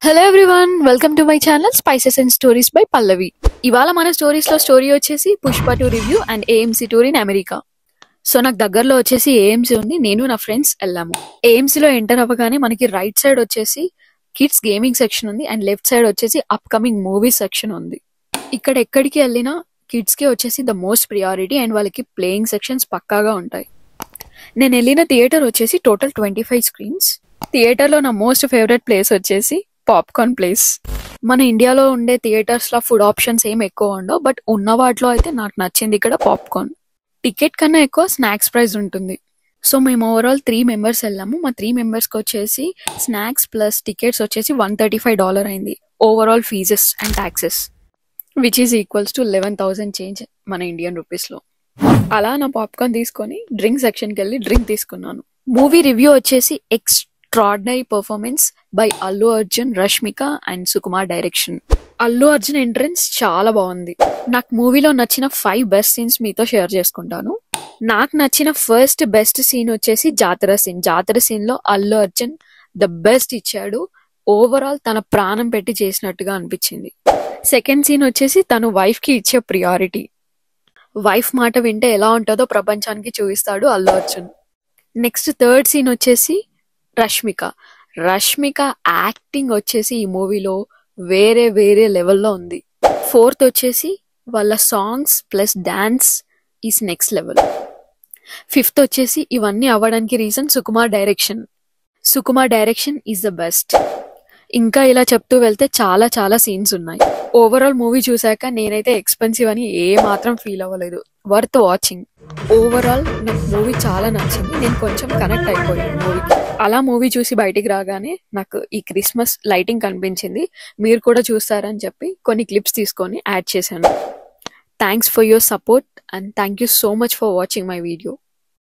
Hello everyone, welcome to my channel spices and stories by Pallavi. ఇవాళ మన stories లో story వచ్చేసి Pushpa 2 review and AMC tour in America. So నాకు దగ్గరలో వచ్చేసి ఏఎంసీ ఉంది. నేను నా ఫ్రెండ్స్ వెళ్ళాము. ఏఎంసీ లో ఎంటర్ అవ్వగానే మనకి రైట్ సైడ్ వచ్చేసి కిడ్స్ గేమింగ్ సెక్షన్ ఉంది అండ్ లెఫ్ట్ సైడ్ వచ్చేసి అప్ కమింగ్ మూవీ సెక్షన్ ఉంది. ఇక్కడ ఎక్కడికి వెళ్ళినా కిడ్స్ కి వచ్చేసి ద మోస్ట్ ప్రియారిటీ అండ్ వాళ్ళకి ప్లేయింగ్ సెక్షన్స్ పక్కాగా ఉంటాయి. నేను వెళ్ళిన థియేటర్ వచ్చేసి టోటల్ 25 స్క్రీన్స్. థియేటర్ లో నా మోస్ట్ ఫేవరెట్ ప్లేస్ వచ్చేసి పాప్కార్న్ ప్లేస్. మన ఇండియాలో ఉండే థియేటర్స్ లో ఫుడ్ ఆప్షన్స్ ఏం ఎక్కువ ఉండవు, బట్ ఉన్న వాటిలో అయితే నాకు నచ్చింది ఇక్కడ పాప్కార్న్. టికెట్ కన్నా ఎక్కువ స్నాక్స్ ప్రైస్ ఉంటుంది. సో మేము ఓవరాల్ 3 మెంబర్స్ వెళ్ళాము. మా 3 మెంబర్స్ కి వచ్చేసి స్నాక్స్ ప్లస్ టికెట్స్ వచ్చేసి $135 అయింది. Overall fees and taxes which is equals to 11,000 change మన ఇండియన్ రూపీస్ లో. అలా నా పాప్కార్న్ తీసుకొని డ్రింక్ సెక్షన్ కి వెళ్ళి డ్రింక్ తీసుకున్నాను. మూవీ రివ్యూ వచ్చేసి extraordinary performance by Allu Arjun, Rashmika and Sukumar direction. Allu Arjun entrance చాలా బాగుంది. నాకు మూవీలో నచ్చిన 5 బెస్ట్ సీన్స్ మీతో షేర్ చేసుకుంటాను. నాకు నచ్చిన ఫస్ట్ బెస్ట్ సీన్ వచ్చేసి జాతర సీన్. జాతర సీన్ లో అల్లు అర్జున్ ద బెస్ట్ ఇచ్చాడు. ఓవరాల్ తన ప్రాణం పెట్టి చేసినట్టుగా అనిపించింది. సెకండ్ సీన్ వచ్చేసి తను వైఫ్ కి ఇచ్చే ప్రియారిటీ. వైఫ్ మాట వింటే ఎలా ఉంటుందో ప్రపంచానికి చూపిస్తాడు Allu Arjun. Next third scene వచ్చేసి రష్మిక యాక్టింగ్ వచ్చేసి ఈ మూవీలో వేరే వేరే లెవెల్లో ఉంది. ఫోర్త్ వచ్చేసి వాళ్ళ songs plus dance is next level. Fifth వచ్చేసి ఇవన్నీ అవ్వడానికి reason Sukumar direction is the best. ఇంకా ఇలా చెప్తూ వెళ్తే చాలా చాలా సీన్స్ ఉన్నాయి. ఓవరాల్ మూవీ చూసాక నేనైతే ఎక్స్పెన్సివ్ అని ఏ మాత్రం ఫీల్ అవ్వలేదు. Worth watching. ఓవరాల్ నాకు మూవీ చాలా నచ్చింది. నేను కొంచెం కనెక్ట్ అయిపోయాను మూవీకి. అలా మూవీ చూసి బయటికి రాగానే నాకు ఈ క్రిస్మస్ లైటింగ్ కనిపించింది. మీరు కూడా చూస్తారని చెప్పి కొన్ని క్లిప్స్ తీసుకొని యాడ్ చేశాను. Thanks for your support and thank you so much for watching my video.